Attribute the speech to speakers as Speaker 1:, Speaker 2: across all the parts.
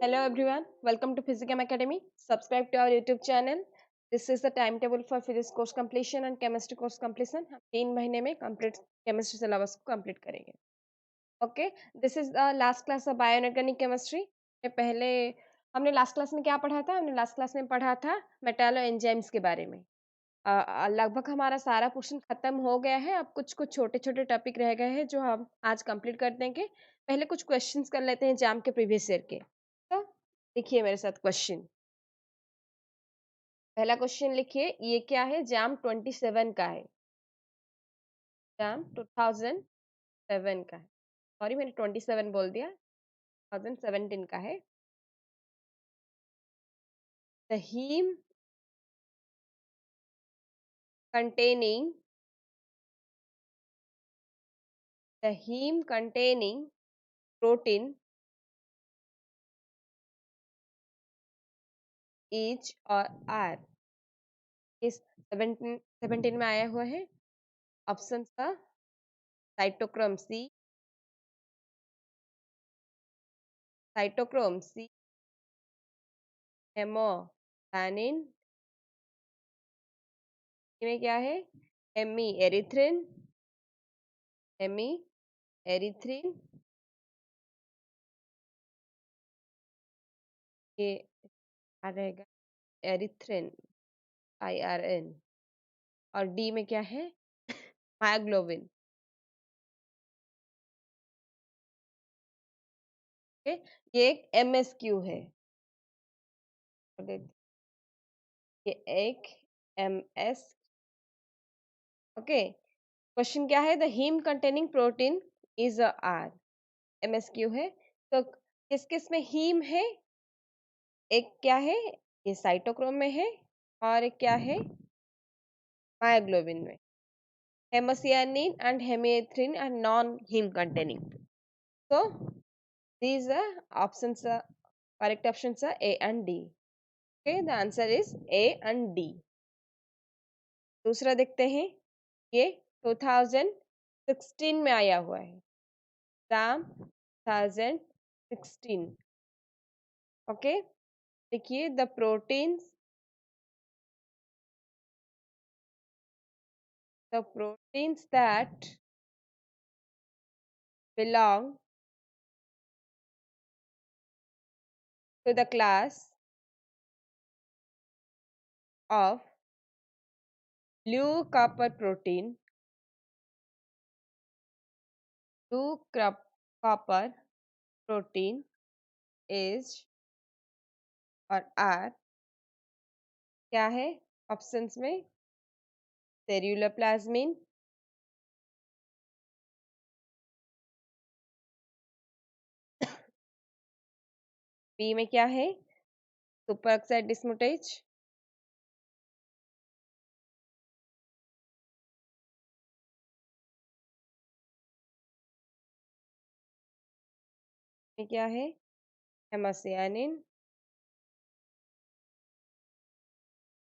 Speaker 1: Hello everyone, welcome to Physicam Academy. Subscribe to our YouTube channel. This is the timetable for physics course completion and chemistry course completion. हम 3 महीने में complete chemistry syllabus को complete करेंगे. Okay, this is the last class of bioinorganic chemistry. पहले हमने last class में क्या पढ़ा था? हमने last class में पढ़ा था मेटालो एंजाइम्स के बारे में. लगभग हमारा सारा पोर्शन खत्म हो गया है. अब कुछ कुछ छोटे छोटे टॉपिक रह गए हैं जो हम आज कंप्लीट कर देंगे. पहले कुछ क्वेश्चंस कर लेते हैं एग्जाम के प्रीवियस ईयर के. तो लिखिए मेरे साथ क्वेश्चन. पहला क्वेश्चन लिखिए, ये क्या है? जाम 27 का है. जाम 2007 का है. सॉरी, मैंने 27 बोल दिया, 2017 का है. The heme containing the heme containing protein is or are. इस 17 में आया हुआ है. ऑप्शन का साइटोक्रोम सी, हेमोसानिन. में क्या है? हेमी एरिथ्रिन, ये आ रहेगा एरिथ्रिन, IRN. और डी में क्या है? मायोग्लोबिन. ये एक MSQ है. ये एक MS. ओके, क्वेश्चन क्या है? The heme containing protein is a are. MSQ है. तो किस किस में हीम है? एक क्या है? ये साइटोक्रोम में है. और एक क्या है? मायोग्लोबिन में. Haemocyanin and haemerythrin are non haem containing. So these are options are correct options are A and D. Okay, the answer is A and D. दूसरा देखते हैं. ये 2016 में आया हुआ है. साम 2016. ओके, देखिए the proteins that belong to the class of blue copper protein is और are क्या है? ऑप्शंस में सेरुलोप्लाज्मिन, बी में क्या है? सुपर ऑक्साइड डिस्मुटेज, में क्या है? हेमोसियानिन.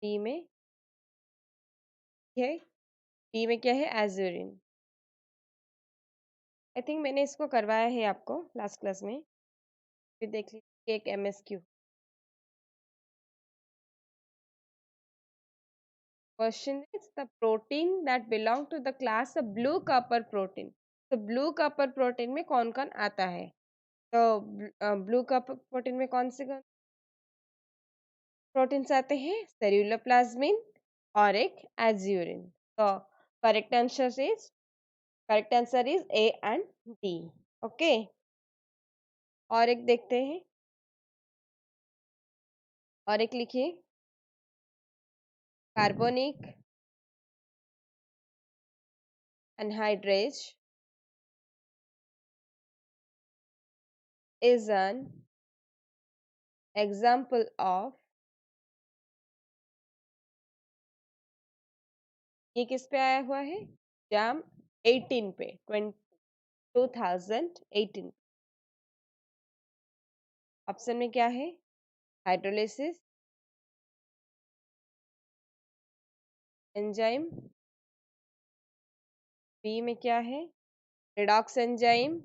Speaker 1: डी में है. डी में क्या है? एजुरिन. आई थिंक मैंने इसको करवाया है आपको लास्ट क्लास में. फिर देख लीजिए. एक MSQ. Question is the protein that belong to the class of blue copper protein. तो ब्लू कॉपर प्रोटीन में कौन कौन आता है? तो ब्लू कॉपर प्रोटीन में कौन से प्रोटीन्स आते हैं? सेरुलोप्लाज्मिन और एक एज्यूरिन. तो correct answer is A and D. Okay, और एक देखते हैं. और एक लिखिए, carbonic anhydrase is an example of. ये किस पे आया हुआ है? जाम 18 पे, 2018. ऑप्शन में क्या है? Hydrolysis enzyme. बी में क्या है? Redox enzyme.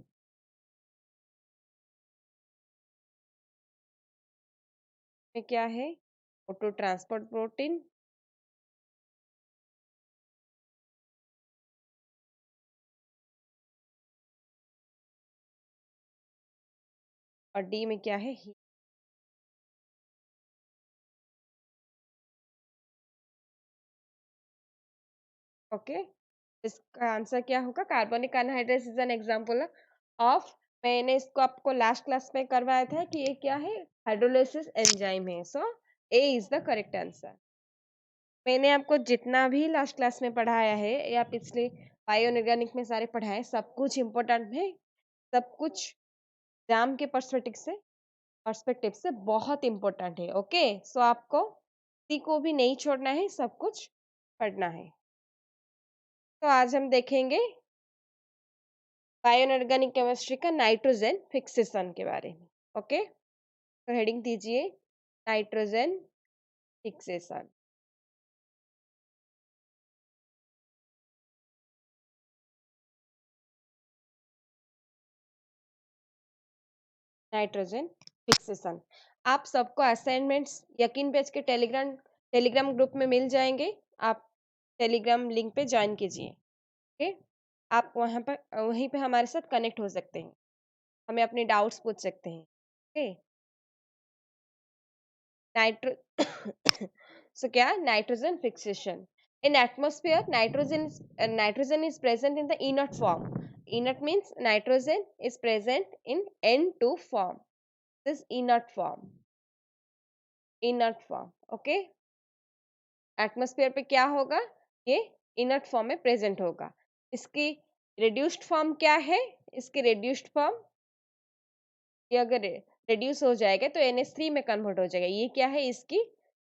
Speaker 1: में क्या है? Auto transport protein. और डी में क्या है? ओके, इसका आंसर क्या होगा? Carbonic anhydrase is an example of, मैंने इसको आपको लास्ट क्लास में करवाया था कि ये क्या है? हाइड्रोलिसिस एंजाइम है। सो ए इज द करेक्ट आंसर। मैंने आपको जितना भी लास्ट क्लास में पढ़ाया है या पिछले बायोऑर्गेनिक में सारे पढ़ाए, सब कुछ इम्पोर्टेंट है, सब कुछ एग्जाम के पर्सपेक्टिव से बहुत इम्पोर्टेंट है। ओके, सो आपको किसी को भी नहीं छोड़ना है, सब कुछ पढ़ना है। तो आज हम देखेंगे बायोऑर्गेनिक केमिस्ट्री का नाइट्रोजन फिक्सेशन के बारे में। ओके, तो हेडिंग दीजिए नाइट्रोजन फिक्सेशन। नाइट्रोजन फिक्सेशन, आप सबको असाइनमेंट्स यकीन पेज के टेलीग्राम ग्रुप में मिल जाएंगे। आप टेलीग्राम लिंक पे ज्वाइन कीजिए। ओके, आप वहीं पे हमारे साथ कनेक्ट हो सकते हैं, हमें अपने डाउट्स पूछ सकते हैं। ओके, नाइट्रो so क्या? Nitrogen fixation in atmosphere, nitrogen is present in the inert form. Inert means nitrogen is present in N2 form. This inert form. Okay, atmosphere पे क्या होगा? ये इनर्ट फॉर्म में प्रेजेंट होगा। इसकी रिड्यूस्ड फॉर्म क्या है? इसकी रिड्यूस्ड फॉर्म, ये अगर रिड्यूस हो जाएगा तो NH3 में कन्वर्ट हो जाएगा। ये क्या है? इसकी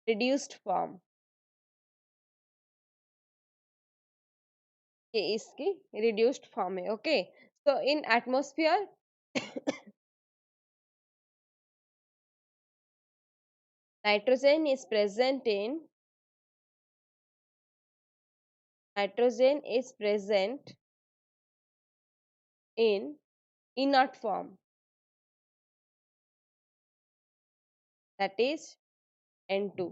Speaker 1: रिड्यूस्ड फॉर्म, ये इसकी रिड्यूस्ड फॉर्म है। Okay, so in atmosphere nitrogen is present in nitrogen is present in inert form, that is N2.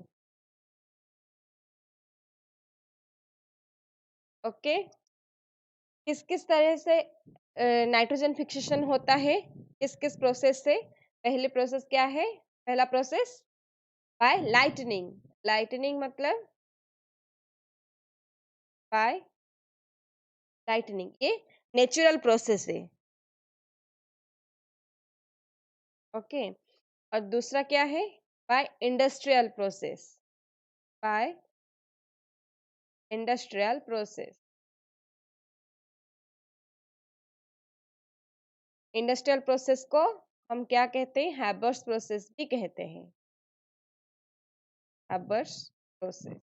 Speaker 1: Okay, किस किस तरह से नाइट्रोजन फिक्सेशन होता है? किस किस प्रोसेस से? पहले प्रोसेस क्या है? पहला प्रोसेस बाय लाइटनिंग। लाइटनिंग मतलब बाय लाइटनिंग, ये नेचुरल प्रोसेस है। ओके, और दूसरा क्या है? By industrial process. By industrial process, industrial process को हम क्या कहते हैं? हैबर्स प्रोसेस भी कहते हैं। हैबर्स प्रोसेस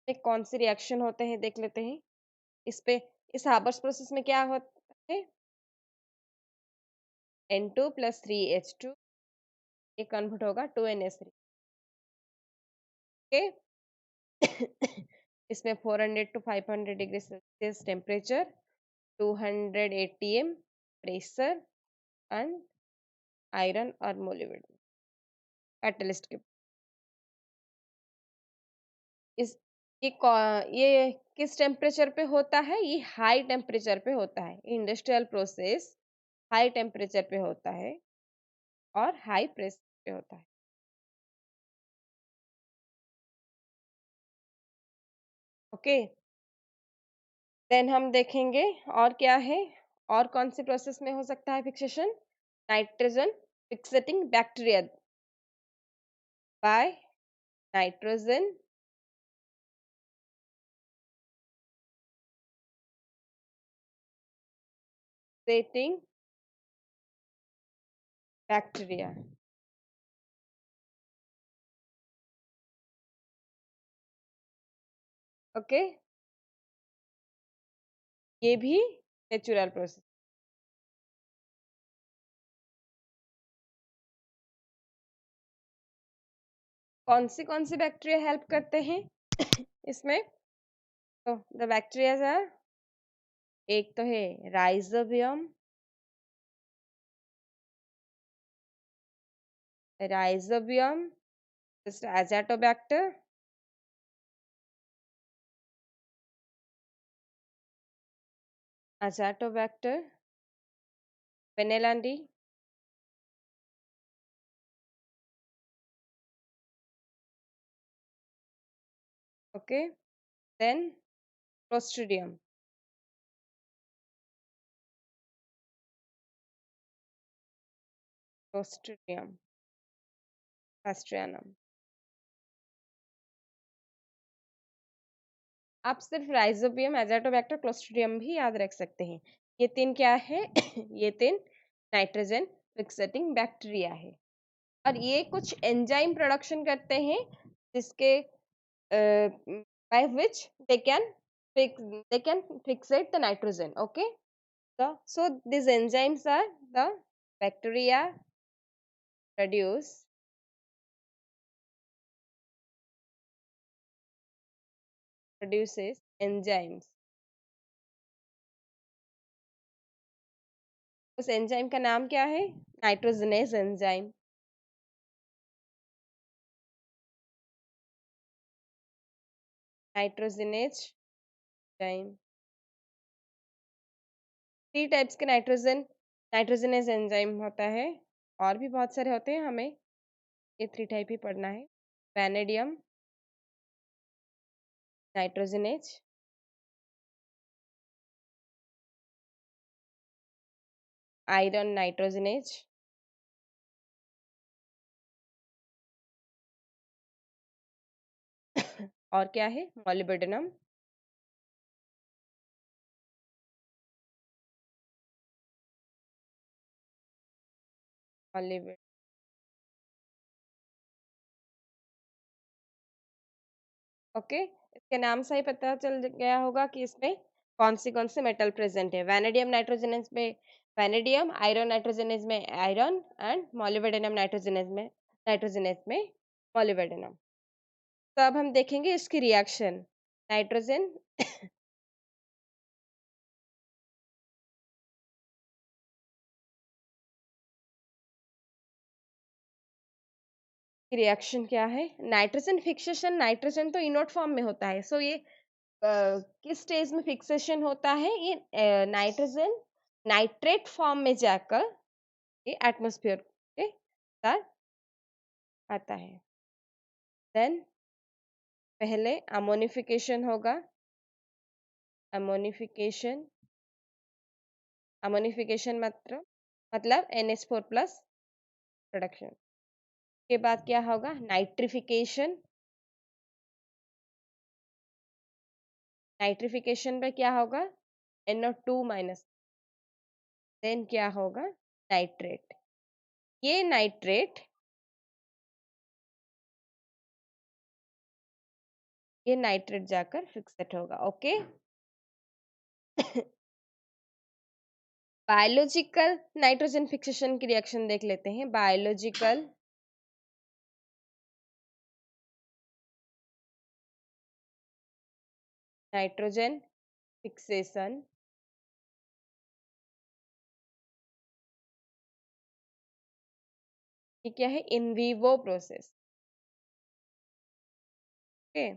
Speaker 1: में कौन से रिएक्शन होते हैं देख लेते हैं। इस पे, इस हैबर्स प्रोसेस में क्या होता है? N2 plus 3H2, ये कन्वर्ट होगा 2NH3। ओके, इसमें 400 to 500 degree Celsius temperature, 200 ATM pressure and iron और मोलिब्डेनम कैटलिस्ट के। इस ये किस टेम्परेचर पे होता है? ये हाई टेम्परेचर पे होता है। इंडस्ट्रियल प्रोसेस हाई टेम्परेचर पे होता है और हाई प्रेशर पे होता है। ओके, देन हम देखेंगे और क्या है, और कौन सी प्रोसेस में हो सकता है fixation? Nitrogen fixating bacteria, by nitrogen setting bacteria. Okay, ये भी नेचुरल प्रोसेस। कौन सी बैक्टीरिया हेल्प करते हैं इसमें? तो द बैक्टीरिया, एक तो है rhizobium, rhizobium First Azotobacter, Azotobacter, Vanillandi, okay, then Clostridium, Clostridium, Castrianum. आप सिर्फ राइजोबियम, एजाटोबैक्टर, क्लोस्ट्रिडियम भी याद रख सकते हैं। ये तीन क्या है? ये तीन नाइट्रोजन फिक्सेटिंग बैक्टीरिया है और ये कुछ एंजाइम प्रोडक्शन करते हैं जिसके by which they can fixate the nitrogen. Okay, so these enzymes are the bacteria produce produces enzymes. उस एंजाइम का नाम क्या है? Nitrogenase enzyme. Nitrogenase enzyme. Three types के नाइट्रोजनेज एंजाइम होता है, और भी बहुत सारे होते हैं, हमें ये थ्री टाइप ही पढ़ना है। वैनेडियम नाइट्रोजनेज, आयरन नाइट्रोजनेज, और क्या है? मॉलिब्डेनम। मॉलिब्ड ओके, इसके नाम से ही पता चल गया होगा कि इसमें कौन से मेटल प्रेजेंट है। वैनेडियम नाइट्रोजनेज में वैनेडियम, आयरन नाइट्रोजनेज में आयरन, एंड मॉलिब्डेनम नाइट्रोजनेज में मॉलिब्डेनम। तो अब हम देखेंगे इसकी रिएक्शन। नाइट्रोजन की रिएक्शन क्या है? नाइट्रोजन फिक्सेशन, नाइट्रोजन तो इनोट फॉर्म में होता है, सो ये किस स्टेज में फिक्सेशन होता है? ये नाइट्रोजन नाइट्रेट फॉर्म में जाकर ये एटमॉस्फेयर के साथ आता है। देन पहले अमोनिफिकेशन होगा। अमोनिफिकेशन, अमोनिफिकेशन मतलब NH4 प्लस प्रोडक्शन के बाद क्या होगा? नाइट्रिफिकेशन। नाइट्रिफिकेशन पे क्या होगा? NO2 minus. देन क्या होगा? नाइट्रेट। ये नाइट्रेट ये नाइट्रेट जाकर फिक्सेट होगा। ओके, बायोलॉजिकल नाइट्रोजन फिक्सेशन की रिएक्शन देख लेते हैं। बायोलॉजिकल नाइट्रोजन फिक्सेशन ये क्या है? In vivo process. ओके,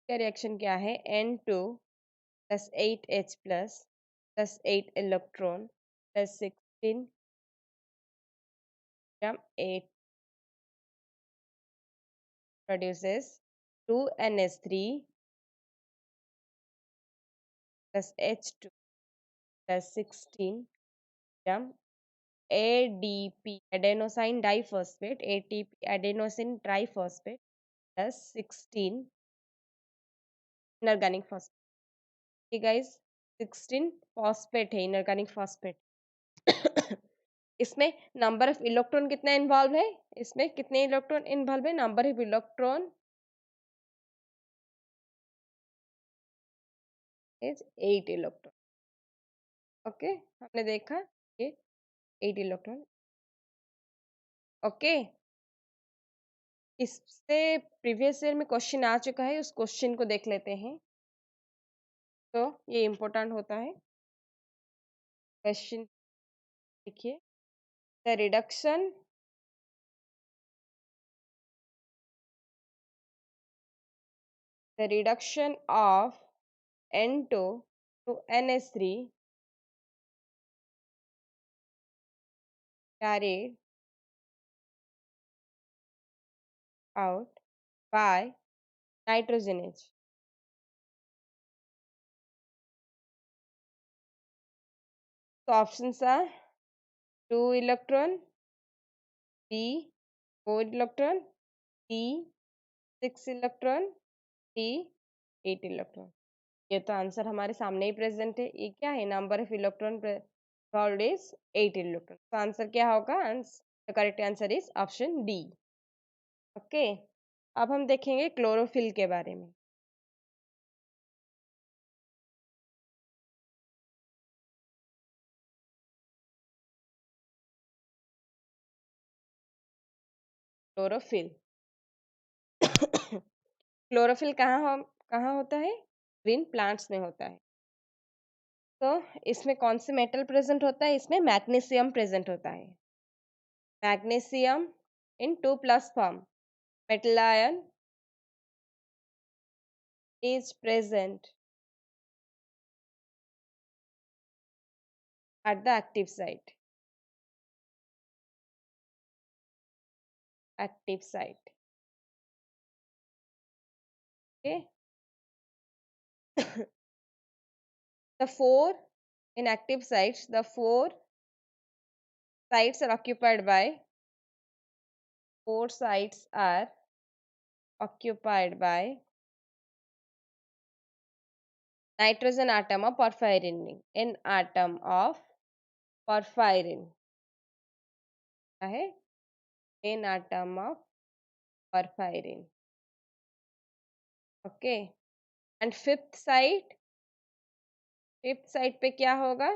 Speaker 1: क्या रिएक्शन क्या है? N2 plus 8H plus plus 8 electron plus 16 ग्राम 8 produces 2NH3 plus H2 plus 16 gram ADP adenosine diphosphate ATP adenosine triphosphate plus 16 inorganic phosphate। Okay guys, 16 phosphate है, inorganic phosphate। इसमें number of electron कितना involve है? इसमें कितने electron involve है? Number of electron is 8 electron. Okay, हमने देखा ये 8 इलेक्ट्रॉन। ओके, इससे प्रीवियस ईयर में क्वेश्चन आ चुका है, उस क्वेश्चन को देख लेते हैं। तो ये इम्पोर्टेंट होता है। क्वेश्चन देखिए, the reduction the reduction of N2 to NH3 carried out by nitrogenase. So options are 2 electron, B 4 electron, C 6 electron, D 8 electron. ये तो आंसर हमारे सामने ही प्रेजेंट है. ये क्या है? Number of electron involved is 8 electron. तो आंसर क्या होगा? The correct answer is option D. Okay, अब हम देखेंगे क्लोरोफिल के बारे में. क्लोरोफिल. क्लोरोफिल कहाँ होता है? ग्रीन प्लांट्स में होता है. तो इसमें कौन से मेटल प्रेजेंट होता है? इसमें मैग्नीशियम प्रेजेंट होता है. Magnesium in 2 plus form. Metal ion is present at the active site. Active site. Okay. The four in active sites, the four sites are occupied by nitrogen atom of porphyrin. An atom of porphyrin. है an atom of porphyrin. Okay. And fifth site पे क्या होगा?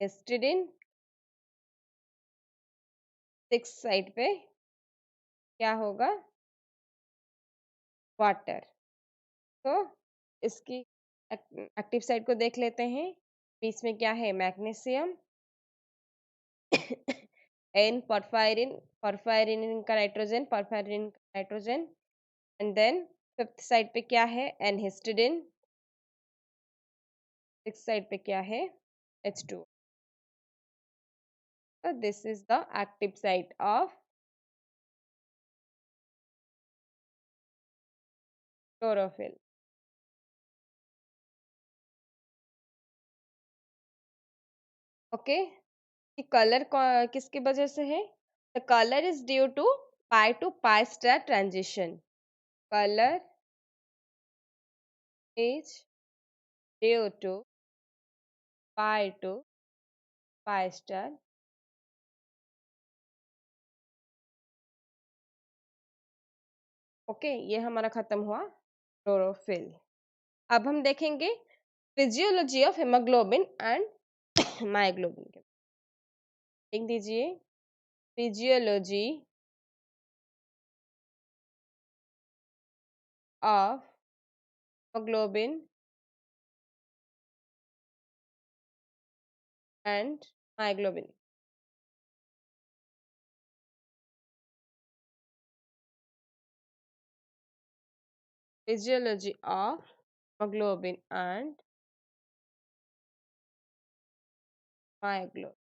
Speaker 1: Histidine. Six side पे क्या होगा? Water. तो इसकी active side को देख लेते हैं. बीच में क्या है? मैग्नीशियम. एन porphyrin का nitrogen. And then fifth side पे क्या है? N histidine. सिक्स साइड पे क्या है? H2. So this is the active site of chlorophyll. Okay. Colour किसकी वजह से है? The colour is due to pi to pi star transition. Colour is due to pi to pi star. Okay, ये हमारा खत्म हुआ क्लोरोफिल. अब हम देखेंगे physiology of haemoglobin and myoglobin के. लिख दीजिए physiology of hemoglobin and myoglobin. Physiology of hemoglobin and myoglobin.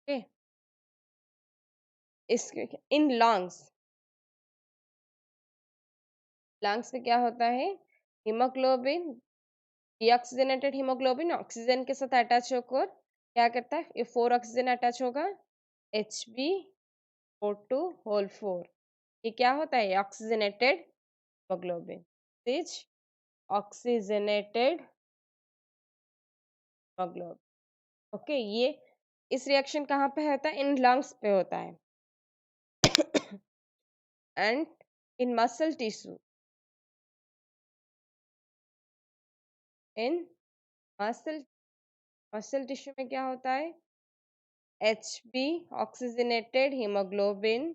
Speaker 1: Okay. In lungs में क्या होता है? हीमोग्लोबिन, डीऑक्सीजनेटेड हीमोग्लोबिन ऑक्सीजन के साथ अटैच होकर क्या करता है? ये 4 ऑक्सीजन अटैच होगा, HbO2 होल 4. ये क्या होता है? Oxygenated haemoglobin. Is oxygenated haemoglobin. Okay, ये इस रिएक्शन कहाँ पे होता है? इन लंग्स पे होता है. And in muscle tissue, in muscle tissue में क्या होता है? Hb ऑक्सीजनेटेड हीमोग्लोबिन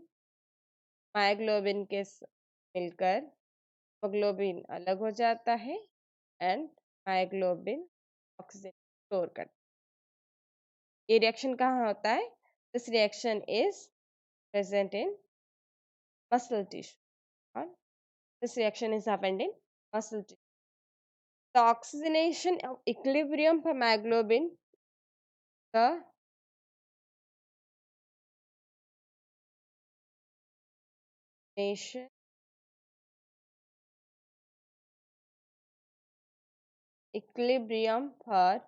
Speaker 1: मायोग्लोबिन के मिलकर हीमोग्लोबिन अलग हो जाता है एंड मायोग्लोबिन ऑक्सीजन स्टोर करता है. ये रिएक्शन कहाँ होता है? This reaction is present in muscle tissue. Or this reaction is happened in muscle tissue. The oxygenation of equilibrium hemoglobin, the nation equilibrium for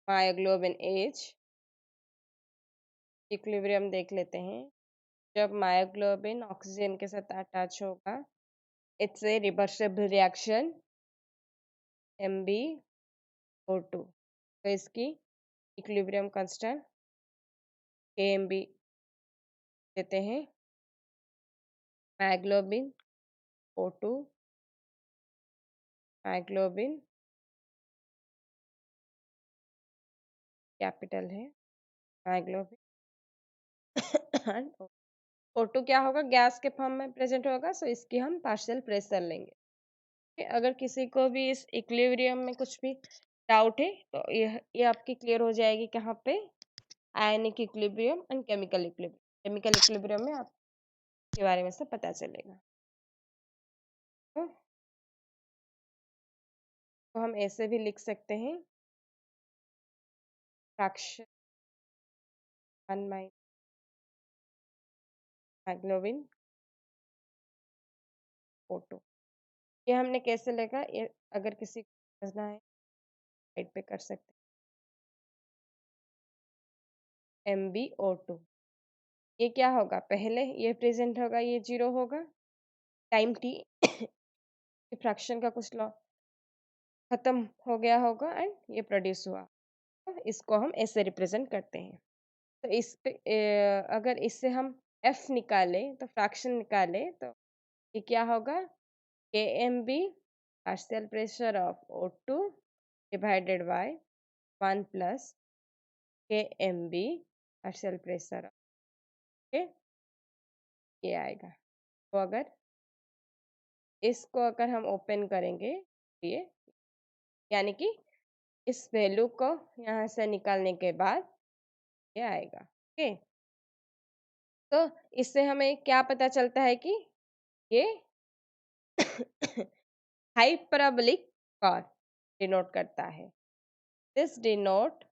Speaker 1: myoglobin H, equilibrium देख लेते हैं। जब मायोग्लोबिन ऑक्सीजन के साथ अटैच होगा, it's a reversible reaction MbO2। तो इसकी equilibrium constant KMb देते हैं। मायोग्लोबिन O2, मायोग्लोबिन कैपिटल है, मायोग्लोबिन O2 क्या होगा, गैस के फॉर्म में प्रेजेंट होगा, सो इसकी हम पार्शियल प्रेशर लेंगे। अगर किसी को भी इस इक्विलिब्रियम में कुछ भी डाउट है तो ये आपकी क्लियर हो जाएगी। कहाँ पे, ionic equilibrium and chemical equilibrium. Chemical equilibrium में आपके बारे में सब पता चलेगा। तो हम ऐसे भी लिख सकते हैं, फ्रैक्शन 1 माइनस हीमोग्लोबिन O2। ये हमने कैसे लिखा, ये अगर किसी को समझना है साइड पे कर सकते हैं। MbO2 ये क्या होगा, पहले ये प्रेजेंट होगा, ये 0 होगा, टाइम t फ्रैक्शन का कुछ लॉ खत्म हो गया होगा एंड ये प्रोड्यूस हुआ। तो इसको हम ऐसे रिप्रेजेंट करते हैं। तो इस पे अगर इससे हम F निकाले तो फ्रैक्शन निकाले तो ये क्या होगा, KMb partial pressure of O2 divided by 1 plus KMb partial pressure ये आएगा। तो अगर इसको अगर हम ओपन करेंगे ये, यानी कि इस वैल्यू को यहाँ से निकालने के बाद ये आएगा। ओके, तो इससे हमें क्या पता चलता है कि ये हाइपरबोलिक कर्व डिनोट करता है। This denote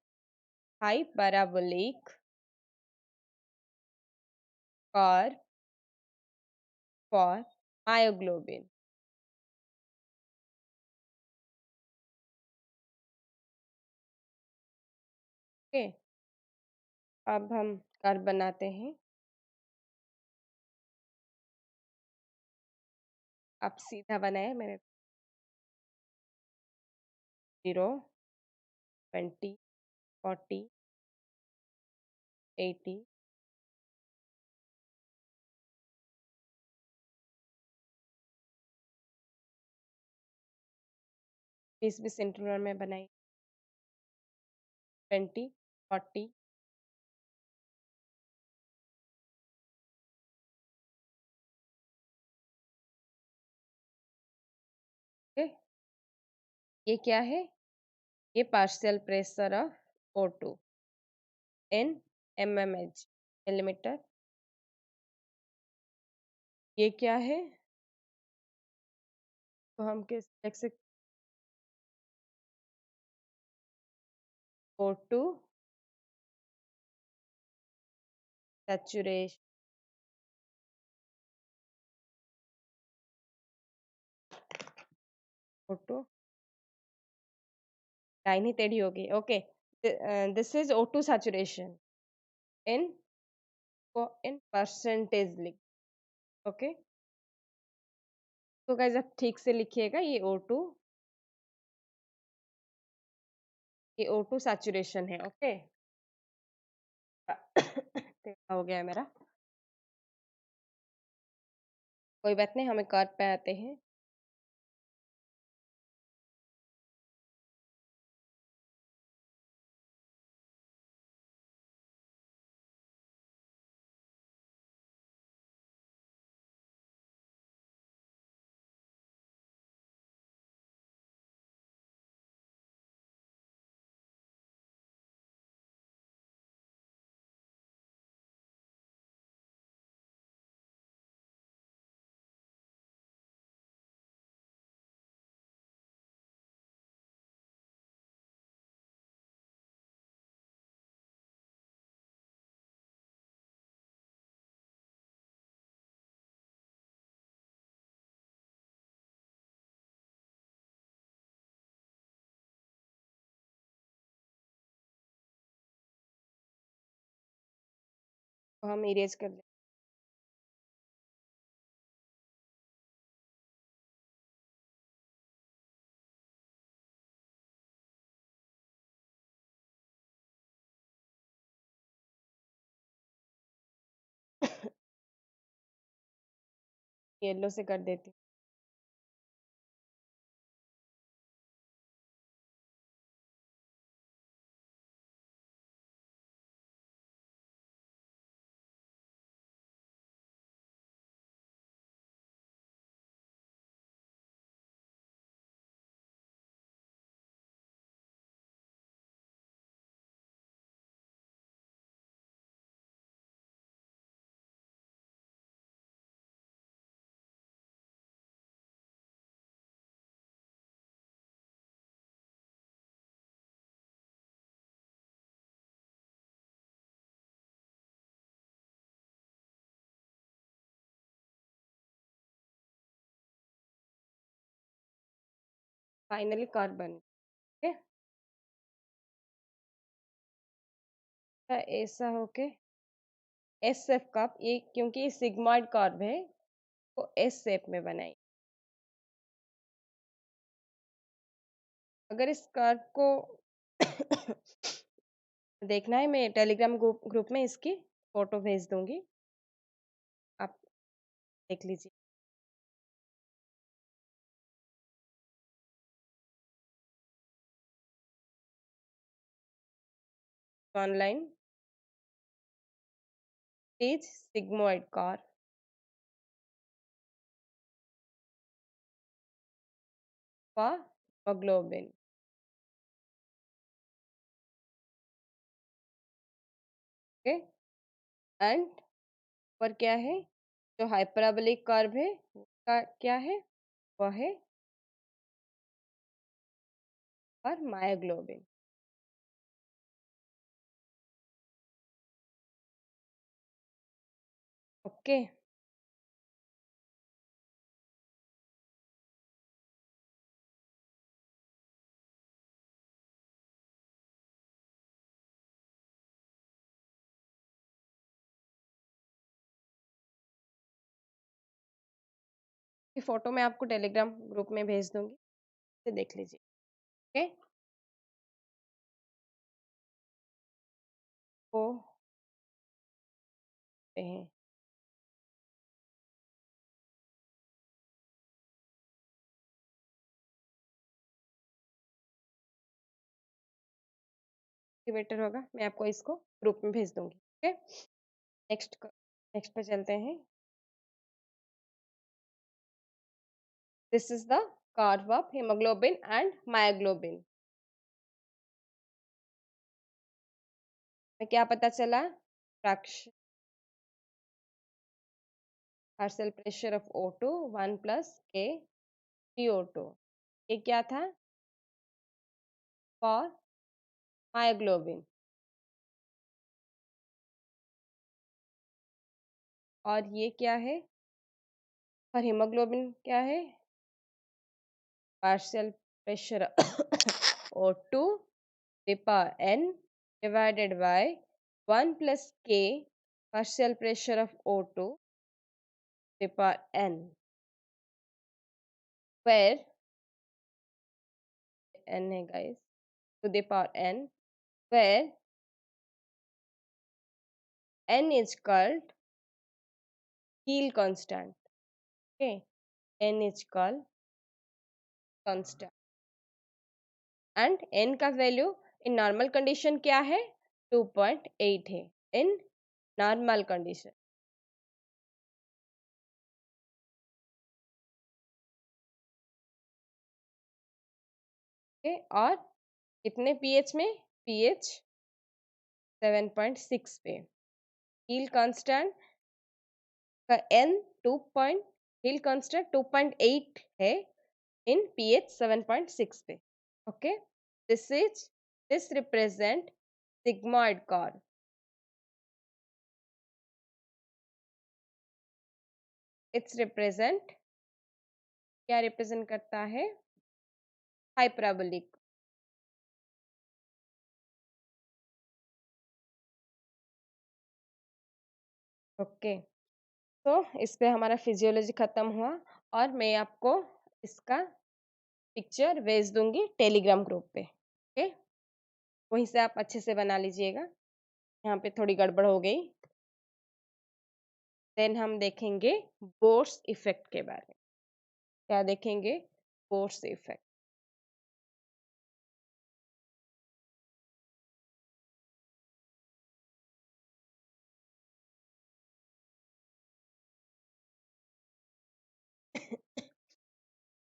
Speaker 1: hyperbolic curve for myoglobin. Okay, अब हम कर्व बनाते हैं। आप सीधा बनाए, मैंने 0, 20, 40, 80, 20 इंटरवल में बनाई, 20, 40, ओके। ये क्या है, ये partial pressure of O2 in mmH millimetre. ये क्या है, तो हम किस लिख सकते, O2 सैचुरेशन, O2 लाइन ही टेढ़ी होगी। Okay, this is O2 saturation in in percentage लिख। ओके, तो गाइस आप ठीक से लिखिएगा, ये O2 सैचुरेशन है। ओके हो गया है मेरा, कोई बात नहीं, हमें कर्व पे आते हैं। तो हम इरेज कर दें। येलो से कर देती हूँ। Finally carbon. ओके, ऐसा होके एस शेप का, ये क्योंकि सिग्मॉइड कर्व है तो एस शेप में बनाई। अगर इस कर्व को देखना है, मैं टेलीग्राम ग्रुप में इसकी फोटो भेज दूंगी, आप देख लीजिए। Online is sigmoid curve for haemoglobin. Okay, and पर क्या है, जो हाइपरबोलिक कर्व है उसका क्या है, वह है और मायोग्लोबिन। ओके, ये फोटो मैं आपको टेलीग्राम ग्रुप में भेज दूंगी, इसे देख लीजिए। ओके, वो हैं बेटर होगा, मैं आपको इसको ग्रुप में भेज दूंगी। ओके, नेक्स्ट नेक्स्ट पे चलते हैं। This is the curve of hemoglobin and myoglobin. में क्या पता चला, fraction partial pressure of O2 1 plus K CO2, ये क्या था फॉर मायोग्लोबिन, और ये क्या है फॉर हीमोग्लोबिन, क्या है partial pressure O2 the power n divided by 1 plus K partial pressure of O2 the power n, where n है guys, to the power n, where n is called Gill constant. Okay, n is called constant and n का value in normal condition क्या है, 2.8 है in normal condition. Okay, और कितने pH में, pH 7.6 पे। Heal constant का n 2 पॉइंट, हील कांस्टेंट 2.8 है इन पीएच 7.6 पे। Okay, this represent sigmoid curve. It's represent, क्या रिप्रेजेंट करता है, हाइपरबोलिक। ओके, तो इस पे हमारा फिजियोलॉजी खत्म हुआ और मैं आपको इसका पिक्चर भेज दूंगी टेलीग्राम ग्रुप पे। ओके, वहीं से आप अच्छे से बना लीजिएगा। यहाँ पे थोड़ी गड़बड़ हो गई। देन हम देखेंगे बोर्स इफेक्ट के बारे में। क्या देखेंगे? Bohr's effect.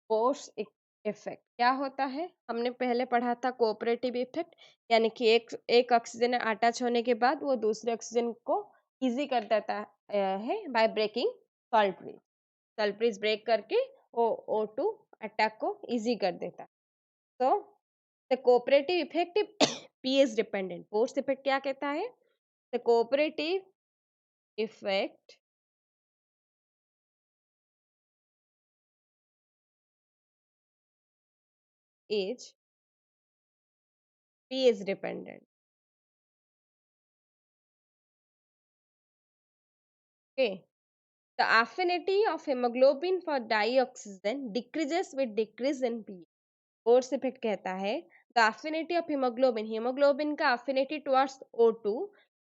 Speaker 1: फोर्स इफेक्ट क्या होता है? हमने पहले पढ़ा था कोऑपरेटिव इफेक्ट, यानी कि एक एक ऑक्सीजन अटैच होने के बाद वो दूसरे ऑक्सीजन को इजी कर देता है by breaking salt bridge. Salt bridge break करके वो O2 अटैक को इजी कर देता है। तो the cooperative effect pH dependent. Force effect क्या कहता है? The cooperative effect is pH dependent. Okay. The affinity of hemoglobin for dioxygen decreases with decrease in pH. Force effect कहता है the affinity of hemoglobin, hemoglobin का affinity towards O2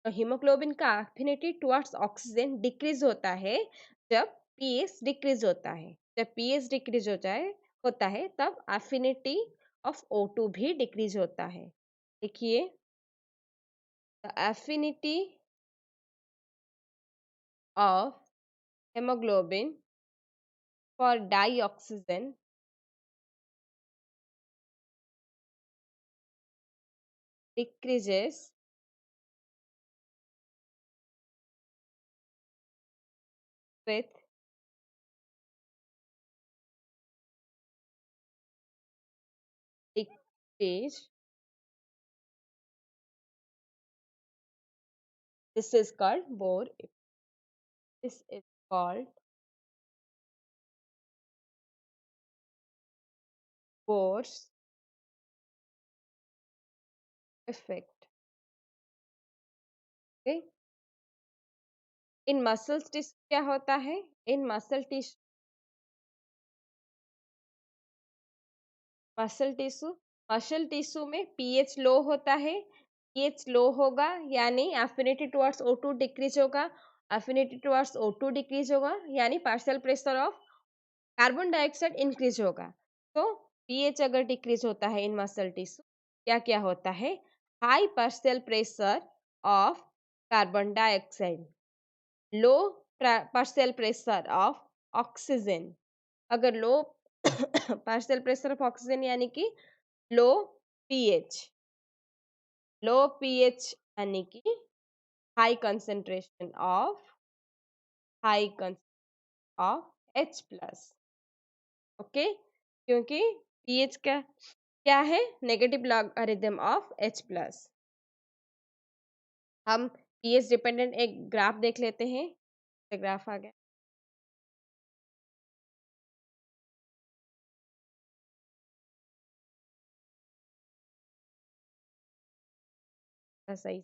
Speaker 1: और hemoglobin का affinity towards oxygen decrease होता है जब pH decrease होता है। जब pH decrease होता है तब affinity of O2 भी decrease होता है। देखिए, the affinity of hemoglobin for dioxygen decreases with decrease. This is called Bohr. This is called Bohr's effect. Okay. In muscles tissue क्या होता है? इन मसल टिश्यू में पीएच लो होता है। पीएच लो होगा यानी एफिनिटी टुवर्ड्स O2 डिक्रीज होगा। एफिनिटी टुवर्ड्स O2 डिक्रीज होगा यानी partial pressure of carbon dioxide increase होगा। तो पीएच अगर डिक्रीज होता है इन मसल टिश्यू, क्या क्या होता है? High partial pressure of carbon dioxide, low partial pressure of oxygen. अगर लो पार्शियल प्रेशर ऑफ ऑक्सीजन यानी कि लो पीएच, लो पीएच यानी कि high concentration of of H plus. Okay, क्योंकि पीएच का क्या है? Negative logarithm of H plus. हम पीएच डिपेंडेंट एक ग्राफ देख लेते हैं। ग्राफ आ गया। सही।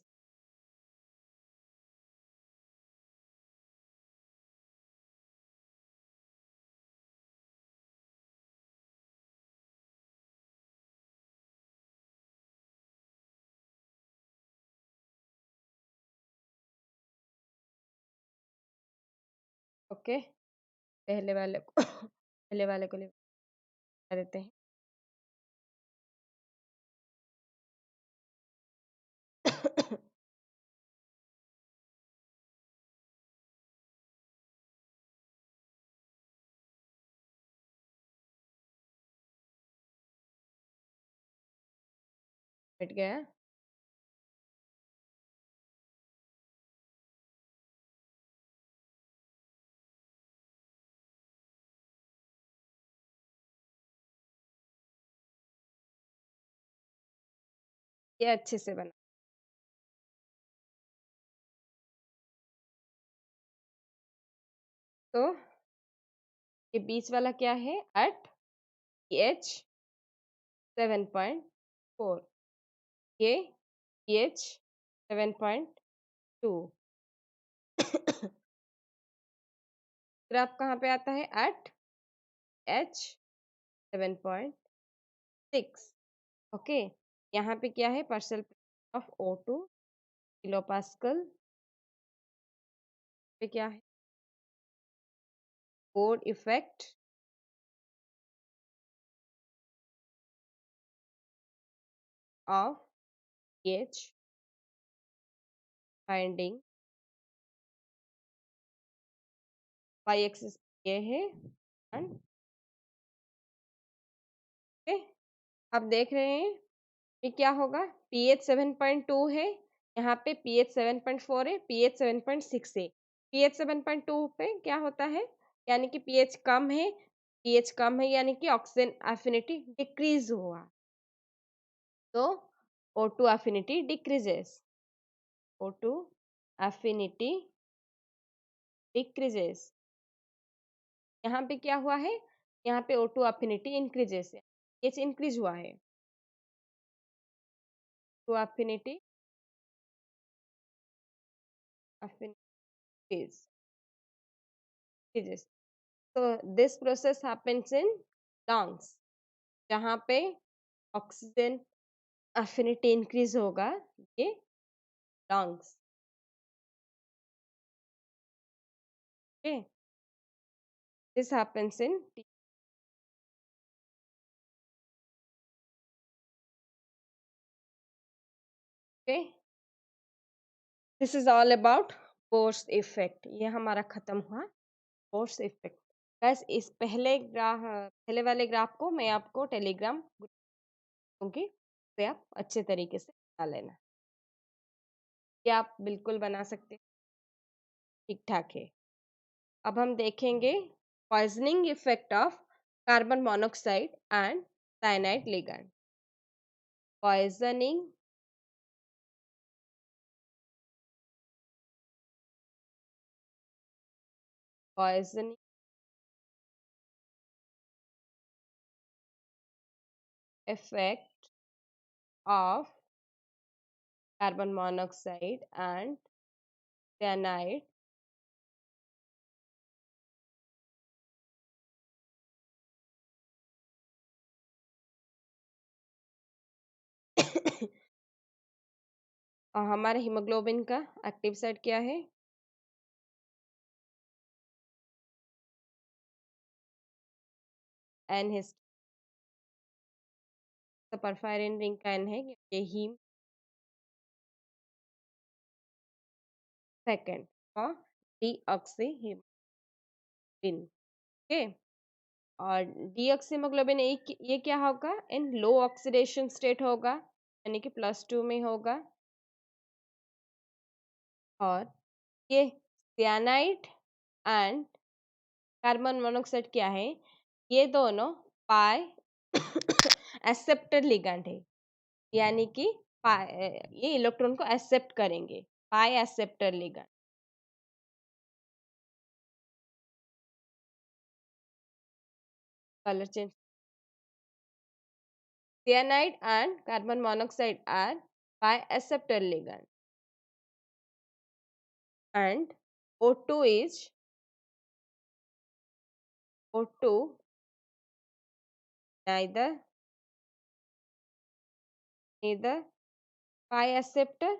Speaker 1: ओके, पहले वाले को पहले वाले को लिखा देते हैं। मिट गया। ये अच्छे से बना। तो ये बीच वाला क्या है? एट pH 7.4, ये pH 7.2। ग्राफ कहाँ पे आता है? Eight H 7.6। ओके, यहाँ पे क्या है? Partial of O2 kilo pascal पे क्या है? Board effect of pH finding, y axis ये है एंड ओके। आप देख रहे हैं ये क्या होगा? pH 7.2 है, यहाँ पे pH 7.4 है, pH 7.6 है। pH 7.2 पे क्या होता है? यानी कि pH कम है, pH कम है यानी कि ऑक्सीजन एफिनिटी डिक्रीज हुआ, तो O2 affinity decreases, O2 affinity decreases। यहाँ पे क्या हुआ है? यहाँ पे O2 affinity increases है, pH increase हुआ है, O2 affinity increase decreases। So this process happens in lungs, जहाँ पे ऑक्सीजन एफिनिटी इंक्रीज होगा, ये lungs. Okay, this happens in okay. This is all about Bohr's effect. ये हमारा खत्म हुआ बोर्स इफेक्ट। बस इस पहले वाले ग्राफ को मैं आपको टेलीग्राम दूंगी, उसे आप अच्छे तरीके से बना लेना। ये आप बिल्कुल बना सकते हैं, ठीक ठाक है। अब हम देखेंगे poisoning effect of carbon monoxide and cyanide ligand. Poisoning poisoning effect of carbon monoxide and cyanide और हमारे हीमोग्लोबिन का एक्टिव साइट क्या है? एनहिस्ट, तो परफायरिन रिंग का एन है, ये हीम सेकंड और डीऑक्सी हीमोग्लोबिन। ओके, और डीऑक्सीहीमोग्लोबिन ये क्या होगा? इन लो ऑक्सीडेशन स्टेट होगा, यानी कि +2 में होगा। और ये सियानाइड एंड कार्बन मोनोक्साइड क्या है? ये दोनों पाई एक्सेप्टर लिगैंड है, यानी कि ये इलेक्ट्रॉन को एक्सेप्ट करेंगे, पाई acceptor ligand. Colour change, cyanide and carbon monoxide are pi acceptor ligand and O2 is O2 neither pi acceptor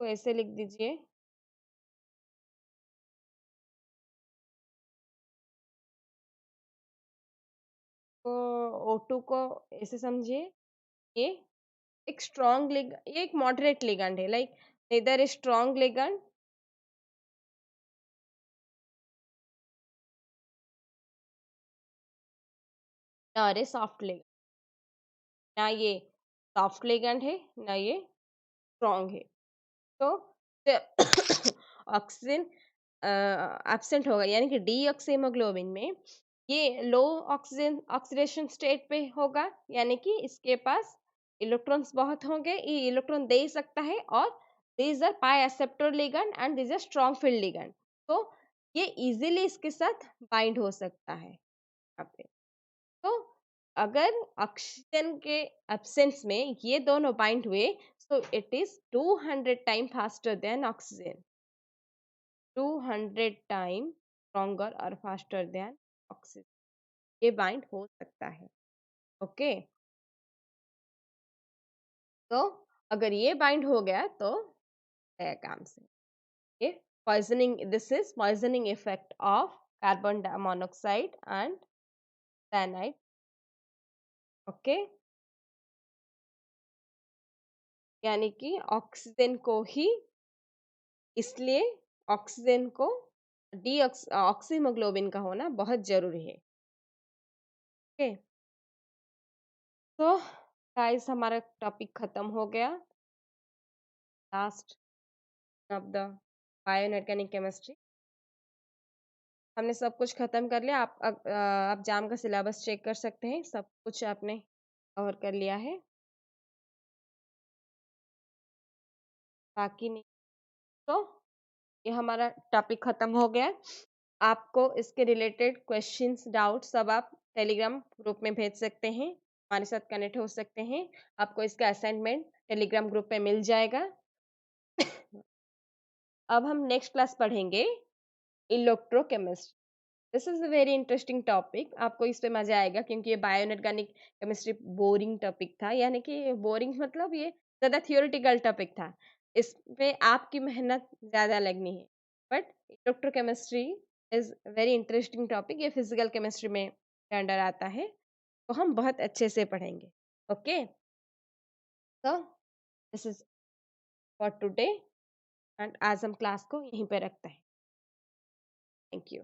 Speaker 1: को ऐसे लिख दीजिए, तो O2 को ऐसे समझिए, ये एक स्ट्रॉन्ग लिगैंड, ये एक मॉडरेट लिगैंड है, like neither a strong ligand nor a soft ligand। ना ये सॉफ्ट लिगैंड है, ना ये स्ट्रॉन्ग है, तो ऑक्सीजन एब्सेंट होगा, यानी कि डीऑक्सीहीमोग्लोबिन में ये लो ऑक्सीजन ऑक्सीडेशन स्टेट पे होगा, यानी कि इसके पास इलेक्ट्रॉन्स बहुत होंगे, ये इलेक्ट्रॉन दे सकता है, और these are pi acceptor ligand and these are strong field ligand, तो ये इजीली इसके साथ बाइंड हो सकता है यहाँ पे। तो अगर ऑक्सीजन के एब्सेंस में ये दोनों बाइंड हुए, So it is 200 times faster than oxygen. 200 time stronger और फास्टर देन ऑक्सीजन ये बाइंड हो सकता है. ओके तो अगर ये बाइंड हो गया तो है काम से. ये poisoning, this is poisoning effect of carbon monoxide and cyanide. Okay यानी कि ऑक्सीजन को ही, इसलिए ऑक्सीजन को ऑक्सीमोग्लोबिन का होना बहुत जरूरी है. ओके तो गाइस हमारा टॉपिक खत्म हो गया. लास्ट ऑफ द बायोइनऑर्गेनिक केमिस्ट्री हमने सब कुछ खत्म कर लिया. आप जाम का सिलेबस चेक कर सकते हैं, सब कुछ आपने कवर कर लिया है, बाकी नहीं. तो ये हमारा टॉपिक खत्म हो गया. आपको इसके रिलेटेड क्वेश्चंस डाउट सब आप टेलीग्राम ग्रुप में भेज सकते हैं, हमारे साथ कनेक्ट हो सकते हैं. आपको इसका असाइनमेंट टेलीग्राम ग्रुप पे मिल जाएगा. अब हम नेक्स्ट क्लास पढ़ेंगे electrochemistry. This is a very interesting topic. आपको इस पे मजा आएगा क्योंकि ये बायोइनऑर्गेनिक केमिस्ट्री बोरिंग टॉपिक था, यानी कि बोरिंग मतलब ये ज्यादा थियोरेटिकल टॉपिक था. इस पे आपकी मेहनत ज्यादा लगनी है. But electrochemistry is very interesting topic. ये फिजिकल केमिस्ट्री में अंडर आता है, तो हम बहुत अच्छे से पढ़ेंगे. ओके तो this is for today and आज हम क्लास को यहीं पे रखते हैं. Thank you.